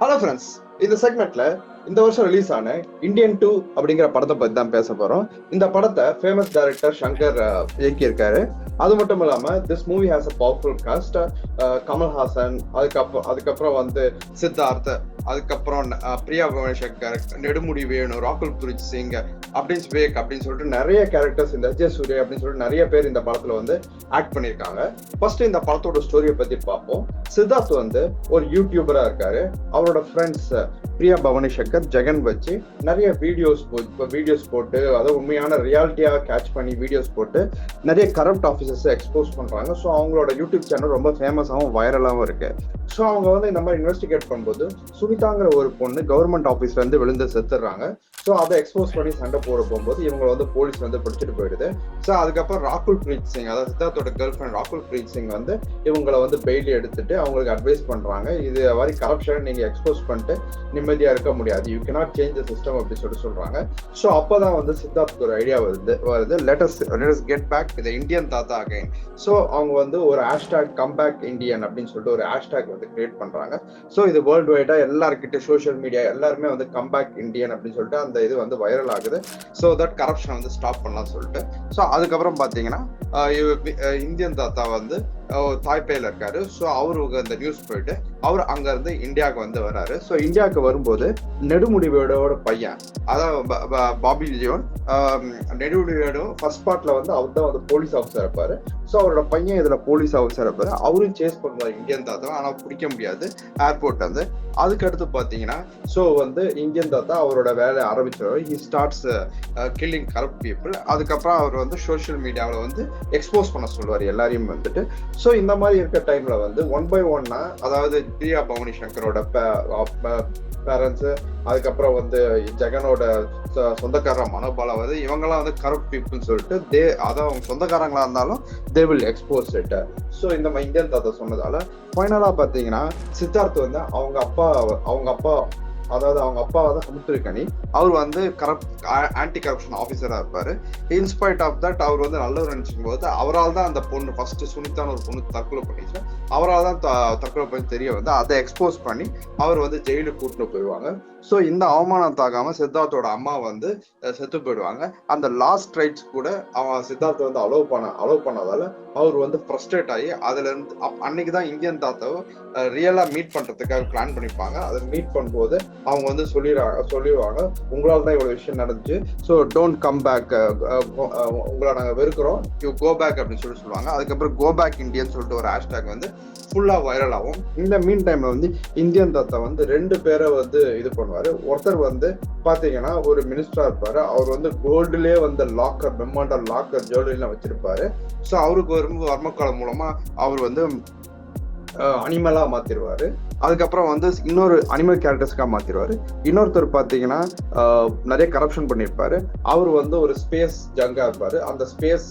Hello friends, இந்த செக்மெண்ட்ல இந்த வருஷம் ரிலீஸ் ஆன இந்தியன் 2 அப்படிங்கிற படத்தை பத்தி தான் பேச போறோம். இந்த படத்தை ஃபேமஸ் டைரக்டர் சங்கர் இயக்கியிருக்காரு. அது மட்டும் இல்லாம this movie has a powerful cost. Kamal Haasan, அதுக்கப்புறம் வந்து சித்தார்த், அதுக்கப்புறம் பிரியா பவானி சங்கர், நெடுமுடி வேணு, ராகுல் பிரீத் சிங் அப்படின்னு சொல்லிட்டு நிறைய கேரக்டர்ஸ், இந்த அஜய் சூர்யா அப்படின்னு சொல்லிட்டு நிறைய பேர் இந்த படத்துல வந்து ஆக்ட் பண்ணியிருக்காங்க. ஃபர்ஸ்ட் இந்த படத்தோட ஸ்டோரியை பத்தி பார்ப்போம். சித்தார்த் வந்து ஒரு யூடியூபரா இருக்காரு. அவரோட ஃப்ரெண்ட்ஸ் பிரியா பவானி சங்கர், ஜெகன் வச்சு நிறைய வீடியோஸ் போட்டு அதை உண்மையான ரியாலிட்டியா கேட்ச் பண்ணி வீடியோஸ் போட்டு நிறைய கரப்ட் ஆஃபீஸர்ஸ் எக்ஸ்போஸ் பண்றாங்க. ஸோ அவங்களோட யூடியூப் சேனல் ரொம்ப ஃபேமஸாகவும் வைரலாகவும் இருக்கு. ஸோ அவங்க வந்து இந்த மாதிரி இன்வெஸ்டிகேட் பண்ணும்போது சுனிதாங்கிற ஒரு பொண்ணு கவர்மெண்ட் ஆஃபீஸ்ல இருந்து விழுந்து செத்துடுறாங்க. ஸோ அதை எக்ஸ்போஸ் பண்ணி சண்டை போகும்போது இவங்களை வந்து போலீஸ் வந்து பிடிச்சிட்டு போயிடுது. ஸோ அதுக்கப்புறம் ராகுல் பிரீத் சிங், அதாவது சித்தார்த்தோட கேர்ள் ஃப்ரெண்ட் ராகுல் பிரீத் சிங் வந்து இவங்களை வந்து பெயில் எடுத்துட்டு அவங்களுக்கு அட்வைஸ் பண்றாங்க. இது மாதிரி கரப்ஷன் நீங்க எக்ஸ்போஸ் பண்ணிட்டு நிம்மதியா இருக்க முடியாது, you cannot change the system அப்படி சொல்றாங்க. ஸோ அப்பதான் வந்து சித்தார்த்துக்கு ஒரு ஐடியா வருது let us get back the Indian thatha again. So அவங்க வந்து ஒரு ஹேஷ்டாக் கம்பேக் இந்தியன் அப்படின்னு சொல்லிட்டு ஒரு ஹேஷ்டாக் வந்து கிரியேட் பண்றாங்க. ஸோ இது வேர்ல்டு வைடா எல்லாருக்கிட்ட சோஷியல் மீடியா எல்லாருமே வந்து கம்பேக் இந்தியன் அப்படின்னு சொல்லிட்டு அந்த இது வந்து வைரல் ஆகுது. ஸோ தட் கரப்ஷன் வந்து ஸ்டாப் பண்ணலாம் சொல்லிட்டு. ஸோ அதுக்கப்புறம் பாத்தீங்கன்னா இந்தியன் தாத்தா வந்து தாய்பேல இருக்காரு. ஸோ அவருக்கு அந்த நியூஸ் போயிட்டு அவர் அங்க இருந்து இந்தியாவுக்கு வந்து வர்றாரு. ஸோ இந்தியாவுக்கு வரும்போது நெடுமுடிவோட பையன், அதாவது பாபி ஜியோன், நெடுமுடிவோட ஃபர்ஸ்ட் பார்ட்ல வந்து அவர் தான் வந்து போலீஸ் ஆஃபீஸர் இருப்பாரு. ஸோ அவரோட பையன் இதுல போலீஸ் ஆஃபீஸர் இருப்பாரு. அவரும் சேஸ் பண்ணுவார் இந்தியன் தாத்தா, ஆனா பிடிக்க முடியாது ஏர்போர்ட் வந்து. அதுக்கு அடுத்து பாத்தீங்கன்னா ஸோ வந்து இந்தியன் தாத்தா அவரோட வேலையை ஆரம்பிச்சிருவாரு. He starts killing corrupt people. அதுக்கப்புறம் அவர் வந்து சோஷியல் மீடியாவில் வந்து எக்ஸ்போஸ் பண்ண சொல்லுவார் எல்லாரையும் வந்துட்டு. ஸோ இந்த மாதிரி இருக்க டைம்ல வந்து ஒன் பை ஒன்னா, அதாவது பிரியா பவானி சங்கரோட பேரண்ட்ஸ், அதுக்கப்புறம் வந்து ஜெகனோட சொந்தக்காரர் மனோபாலா வந்து இவங்கெல்லாம் வந்து கரப்ட் பீப்புள்னு சொல்லிட்டு அதான் அவங்க சொந்தக்காரங்களா இருந்தாலும் they will expose it. So இந்த மாதிரி இந்தியன் தாத்தா சொன்னதால ஃபைனலா பாத்தீங்கன்னா சித்தார்த் வந்து அவங்க அப்பா அதாவது அவங்க அப்பா வந்து சமுத்திரக்கனி, அவர் வந்து ஆன்டி கரப்ஷன் ஆஃபீஸரா இருப்பாரு. இன்ஸ்பைட் ஆஃப் தட் அவர் வந்து நல்லவர் நினைச்சுக்கும் போது அவரால் தான் அந்த பொண்ணு ஃபர்ஸ்ட் சுனிதான ஒரு பொண்ணு தற்கொலை பண்ணிச்சு. அவரால் தான் தற்கொலை பண்ணி தெரிய வந்து அதை எக்ஸ்போஸ் பண்ணி அவர் வந்து ஜெயிலுக்கு கூட்டிட்டு போயிடுவாங்க. ஸோ இந்த அவமானம் தாக்காம சித்தார்த்தோட அம்மா வந்து செத்து போயிடுவாங்க. அந்த லாஸ்ட் ரைட்ஸ் கூட அவன் சித்தார்த்த வந்து அலோவ் பண்ணதால அவர் வந்து ஃப்ரஸ்ட்ரேட் ஆகி அதுல இருந்து அன்னைக்குதான் இந்தியன் தாத்தாவை ரியலா மீட் பண்றதுக்காக பிளான் பண்ணிப்பாங்க. அதை மீட் பண்ணும்போது அவங்க வந்து சொல்லிடுவாங்க உங்களால தான் இவ்வளவு விஷயம் நடந்துச்சு, ஸோ டோன்ட் கம் பேக், உங்களை நாங்க வெறுக்கிறோம், யூ கோ பேக் அப்படின்னு சொல்லுவாங்க. அதுக்கப்புறம் கோ பேக் இந்தியன் சொல்லிட்டு ஒரு ஹேஷ்டாக் வந்து ஃபுல்லா வைரல் ஆகும். இந்த மீன் டைம்ல வந்து இந்தியன் தாத்தா வந்து 2 பேரை வந்து இது பண்ணுவாரு. ஒருத்தர் வந்து பாத்தீங்கன்னா ஒரு மினிஸ்டரா இருப்பாரு. அவர் வந்து கோல்டுலயே வந்து லாக்கர், பிரம்மாண்ட லாக்கர் ஜுவல்லரிலாம் வச்சிருப்பாரு. ஸோ அவருக்கு ஒரு வர்மக்காலம் மூலமா அவர் வந்து அனிமலா மாத்திருவாரு. அதுக்கப்புறம் வந்து இன்னொரு அனிமல் கேரக்டர்ஸ்க்காக மாத்திருவாரு. இன்னொருத்தர் பாத்தீங்கன்னா நிறைய கரப்ஷன் பண்ணிருப்பாரு. அவர் வந்து ஒரு ஸ்பேஸ் ஜங்கா இருப்பாரு. அந்த ஸ்பேஸ்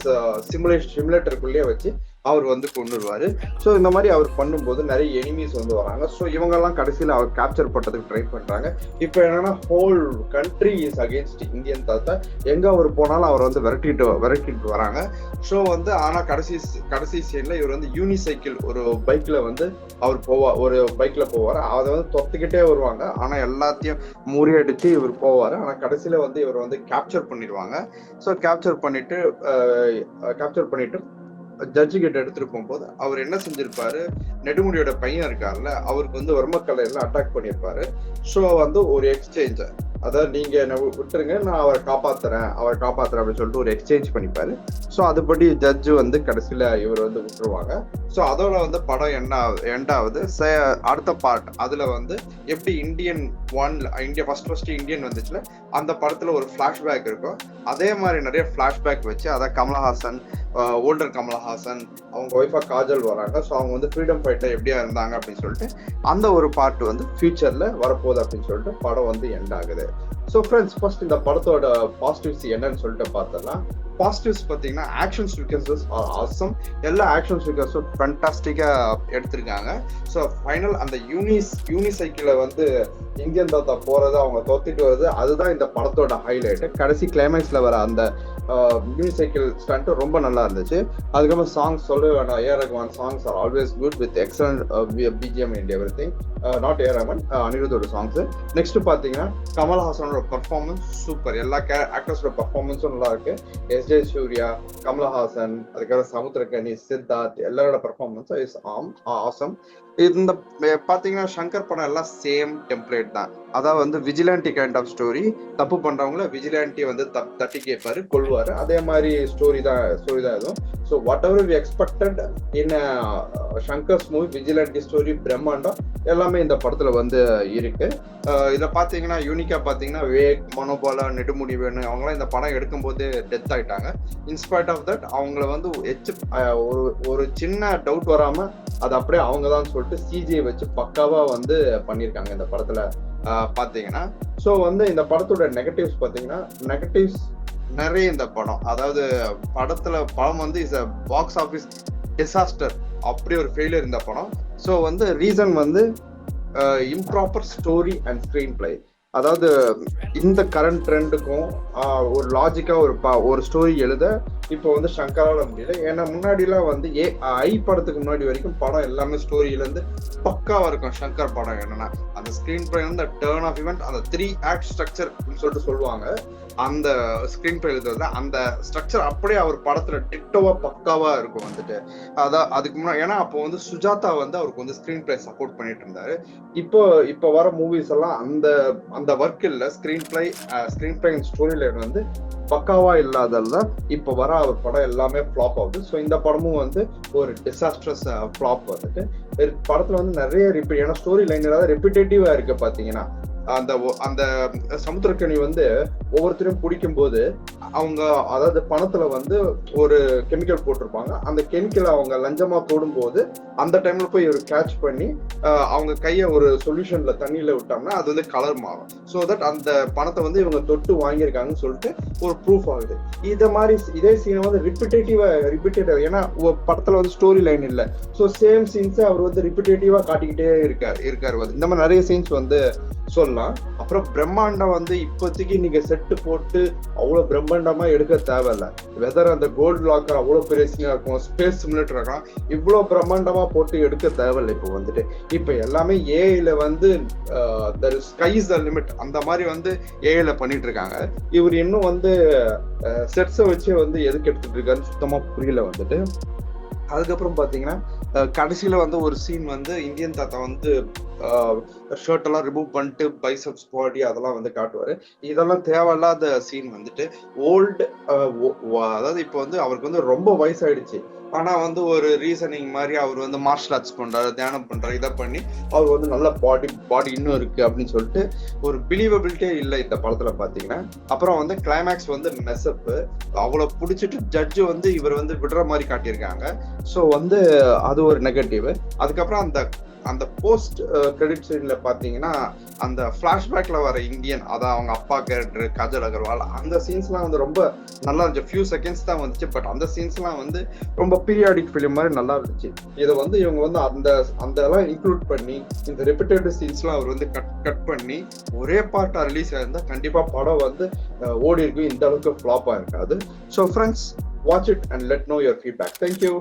சிமுலேட்டருக்குள்ளேயே வச்சு அவர் வந்து கொண்டுருவாரு. ஸோ இந்த மாதிரி அவர் பண்ணும்போது நிறைய எனிமீஸ் வந்து வராங்க. ஸோ இவங்கெல்லாம் கடைசியில் அவர் கேப்சர் பண்றதுக்கு ட்ரை பண்றாங்க. இப்போ என்னன்னா whole country is against Indian தாத்தா. எங்க அவர் போனாலும் அவர் வந்து விரட்டிட்டு வராங்க. ஸோ வந்து ஆனா கடைசி சீன்ல இவர் வந்து யூனிசைக்கிள் ஒரு பைக்ல வந்து அவர் ஒரு பைக்ல போவார். அதை வந்து தொத்துக்கிட்டே வருவாங்க. ஆனா எல்லாத்தையும் முறியடிச்சு இவர் போவாரு. ஆனா கடைசியில வந்து இவர் வந்து கேப்சர் பண்ணிடுவாங்க. ஸோ கேப்சர் பண்ணிட்டு ஜட்ஜு கிட்ட எடுத்துட்டு போகும்போது அவர் என்ன செஞ்சிருப்பாரு, நெடுமுடியோட பையன் இருக்காருல்ல, அவருக்கு வந்து வர்மக்கலை எல்லாம் அட்டாக் பண்ணியிருப்பாரு. ஸோ வந்து ஒரு எக்ஸ்சேஞ்ச், அதாவது நீங்க என்ன விட்டுருங்க, நான் அவரை காப்பாத்துறேன் அப்படின்னு சொல்லிட்டு ஒரு எக்ஸ்சேஞ்ச் பண்ணிப்பாரு. ஸோ அதுபடி ஜட்ஜு வந்து கடைசியில இவர் வந்து விட்டுருவாங்க. ஸோ அதோட வந்து படம் எண்டாவது அடுத்த பார்ட். அதுல வந்து எப்படி இந்தியா ஃபர்ஸ்ட் இந்தியன் வந்துச்சுல, அந்த படத்துல ஒரு பிளாஷ்பேக் இருக்கும். அதே மாதிரி நிறைய பிளாஷ்பேக் வச்சு அதான் கமலஹாசன், ஓல்டர் கமலஹாசன், அவங்க ஒய்ஃபா காஜல் வராங்க. ஸோ அவங்க வந்து ஃப்ரீடம் ஃபைட்டர் எப்படியா இருந்தாங்க அப்படின்னு சொல்லிட்டு அந்த ஒரு பார்ட் வந்து ஃபியூச்சர்ல வரப்போகுது அப்படின்னு சொல்லிட்டு படம் வந்து எண்ட் ஆகுது. ஸோ ஃப்ரெண்ட்ஸ், ஃபர்ஸ்ட் இந்த படத்தோட பாசிட்டிவ்ஸ் என்னன்னு சொல்லிட்டு பார்த்தலாம். பாசிட்டிவ்ஸ் பார்த்தீங்கன்னா ஆக்ஷன் சீக்வன்சஸ் ஆர் ஆசம். எல்லா ஆக்ஷன் சீக்வன்ஸும் ஃபேண்டாஸ்டிக்கா எடுத்திருக்காங்க. ஸோ ஃபைனல் அந்த யூனிசைக்கிளை வந்து இந்தியன் தாத்தா போறது, அவங்க தொத்திட்டு வருது, அதுதான் இந்த படத்தோட ஹைலைட். கடைசி கிளைமேக்ஸ்ல வர அந்த யூனிசைக்கிள் ஸ்டண்ட் ரொம்ப நல்லா இருந்துச்சு. அதுக்கப்புறம் சாங்ஸ் சொல்ல வேண்டாம், A R Rahman songs are always good with excellent BGM and everything. Not A R Rahman, அனிருத்தோட சாங்ஸ். நெக்ஸ்ட் பாத்தீங்கன்னா கமல்ஹாசனோட பர்ஃபார்மன்ஸ் சூப்பர். எல்லா கேரக்டர்ஸோட பர்ஃபார்மன்ஸும் நல்லா இருக்கு. எஸ்.ஜே. சூர்யா, கமல்ஹாசன், அதுக்கப்புறம் சமுத்திரக்கனி, சித்தார்த், எல்லாரோட பர்ஃபார்மன்ஸும் இஸ் ஆசம். இந்த பாத்தீங்கன்னா சங்கர் படம் எல்லாம் சேம் டெம்ப்ளேட் தான். அதாவது வந்து விஜிலாண்டி கைண்ட் ஆஃப் ஸ்டோரி. தப்பு பண்றவங்கள விஜிலாண்டி வந்து தட்டி கேட்பாரு, கொள்வாரு. அதே மாதிரி ஸ்டோரி தான் எதுவும். So whatever we expected in Shankar's movie, vigilante story பிரம்மாண்டம் எல்லாமே இந்த படத்துல வந்து இருக்கு. இதை பாத்தீங்கன்னா யூனிக்கா பாத்தீங்கன்னா விவேக், மனோபாலா, நெடுமுடி வேணு அவங்களாம் இந்த படம் எடுக்கும்போது டெத் ஆயிட்டாங்க. இன்ஸ்பைட் ஆஃப் தட் அவங்கள வந்து ஒரு சின்ன டவுட் வராம அது அப்படியே அவங்க தான் சொல்லிட்டு சிஜிஐ வச்சு பக்காவா வந்து பண்ணியிருக்காங்க இந்த படத்துல பாத்தீங்கன்னா. ஸோ வந்து இந்த படத்தோட நெகட்டிவ்ஸ் பாத்தீங்கன்னா நிறைய இந்த படம். அதாவது படம் வந்து is a box office disaster, அப்படி ஒரு ஃபெயிலியர் இந்த படம். ஸோ வந்து ரீசன் வந்து improper story and screen play. அதாவது இந்த கரண்ட் ட்ரெண்டுக்கும் ஒரு லாஜிக்கா ஒரு ஸ்டோரி எழுத இப்போ வந்து சங்கரால முடியல. ஏன்னா முன்னாடிலாம் வந்து ஐ படத்துக்கு முன்னாடி வரைக்கும் படம் எல்லாமே ஸ்டோரியில இருந்து பக்காவா இருக்கும். சங்கர் படம் என்னன்னா அந்த ஸ்கிரீன் பிளே வந்து டர்ன் ஆஃப் இவெண்ட், அந்த 3 ஆக்ட் ஸ்ட்ரக்சர் சொல்லிட்டு சொல்லுவாங்க. அந்த ஸ்கிரீன் பிளே எழுதுறது அந்த ஸ்ட்ரக்சர் அப்படியே அவர் படத்துல டிட்டோவா பக்காவா இருக்கும் வந்துட்டு. அதுக்கு முன்னாடி ஏன்னா அப்போ வந்து சுஜாதா வந்து அவருக்கு வந்து ஸ்கிரீன் பிளே சப்போர்ட் பண்ணிட்டு இருந்தாரு. இப்போ வர மூவிஸ் எல்லாம் அந்த ஒர்க் இல்ல. ஸ்கிரீன் பிளே ஸ்டோரி லைன் வந்து பக்காவா இல்லாததான் இப்போ வர அவர் படம் எல்லாமே ஃபிளாப் ஆகுது. ஸோ இந்த படமும் வந்து ஒரு டிசாஸ்ட்ரஸ் ஃபிளாப் வந்துட்டு. படத்துல வந்து நிறைய ஏன்னா ஸ்டோரி லைன் ஏதாவது ரெப்பிடேட்டிவா இருக்கு பாத்தீங்கன்னா. அந்த சமுத்திரக்கனி வந்து ஒவ்வொருத்தரையும் பிடிக்கும் போது அவங்க அதாவது பணத்துல வந்து ஒரு கெமிக்கல் போட்டிருப்பாங்க. அந்த கெமிக்கல் அவங்க லஞ்சமா போடும் போது அந்த டைம்ல போய் ஒரு கேட்ச் பண்ணி அவங்க கைய ஒரு சொல்யூஷன்ல தண்ணியில விட்டாங்கன்னா அது வந்து கலர் மாறும். ஸோ தட் அந்த பணத்தை வந்து இவங்க தொட்டு வாங்கியிருக்காங்கன்னு சொல்லிட்டு ஒரு ப்ரூஃப் ஆகுது. இதே சீனை வந்து ரிப்பீட்டேட்டிவ் ஏன்னா படத்துல வந்து ஸ்டோரி லைன் இல்லை. ஸோ சேம் சீன்ஸ் அவர் வந்து ரிப்பீட்டேட்டிவா காட்டிக்கிட்டே இருக்காரு வந்து. இந்த மாதிரி நிறைய சீன்ஸ் வந்து சொல்லலாம். அப்புறம் பிரம்மாண்டம் வந்து இப்போதைக்கு நீங்க செட்டு போட்டு அவ்வளவு பிரம்மாண்டமா எடுக்க தேவையில்ல. வெதர் அந்த கோல்டு லாக்கர் அவ்வளவு பெரிய சீனா இருக்கும், ஸ்பேஸ் சிமுலேட்டர் இருக்கலாம், இவ்வளவு பிரம்மாண்டமா போட்டு எடுக்க தேவையில்லை. இப்போ வந்துட்டு இப்ப எல்லாமே ஏஐல வந்து ஸ்கை இஸ் த லிமிட் அந்த மாதிரி வந்து ஏஐல பண்ணிட்டு இருக்காங்க. இவர் இன்னும் வந்து செட்ஸை வச்சு வந்து எதுக்கு எடுத்துட்டு இருக்காருன்னு சுத்தமா புரியல வந்துட்டு. அதுக்கப்புறம் பாத்தீங்கன்னா கடைசியில வந்து ஒரு சீன் வந்து இந்தியன் தாத்தா வந்து ஷர்ட் எல்லாம் ரிமூவ் பண்ணிட்டு பைசப்ஸ் பாடி அதெல்லாம் வந்து காட்டுவாரு. இதெல்லாம் தேவையில்லாத சீன் வந்துட்டு. அதாவது இப்போ வந்து அவருக்கு வந்து ரொம்ப வயசாயிடுச்சு. ஆனா வந்து ஒரு ரீசனிங் மாதிரி அவர் வந்து மார்ஷல் ஆர்ட்ஸ் பண்றாரு, தியானம் பண்றாரு, இதை பண்ணி அவர் வந்து நல்ல பாடி இன்னும் இருக்கு அப்படின்னு சொல்லிட்டு ஒரு பிலீவபிலிட்டியே இல்லை இந்த படத்துல பாத்தீங்கன்னா. அப்புறம் வந்து கிளைமேக்ஸ் வந்து மெஸ்அப் அவ்வளவு பிடிச்சிட்டு ஜட்ஜு வந்து இவர் வந்து விடுற மாதிரி காட்டியிருக்காங்க. ஸோ வந்து அது ஒரு நெகட்டிவ். அதுக்கப்புறம் அந்த போஸ்ட் கிரெடிட் சீன்ல பாத்தீங்கன்னா அந்த பிளாஷ்பேக்ல வர இந்தியன், அதான் அவங்க அப்பா கேரக்டர் கஜல் அகர்வால், அந்த சீன்ஸ்லாம் வந்து ரொம்ப நல்லா இருந்துச்சு. ஃபியூ செகண்ட்ஸ் தான் வந்துச்சு, பட் அந்த சீன்ஸ்லாம் வந்து ரொம்ப பீரியாடிக் ஃபிலிம் மாதிரி நல்லா இருந்துச்சு. இதை வந்து இவங்க வந்து அந்த எல்லாம் இன்க்ளூட் பண்ணி இந்த ரெப்பிட்டேட்டிவ் சீன்ஸ்லாம் அவர் வந்து கட் பண்ணி ஒரே பார்ட்டா ரிலீஸ் ஆயிருந்தா கண்டிப்பா படம் வந்து ஓடி இருக்கு, இந்த அளவுக்கு ஃபிளாப்பா இருக்காது. So friends, watch it and let know your feedback. Thank you.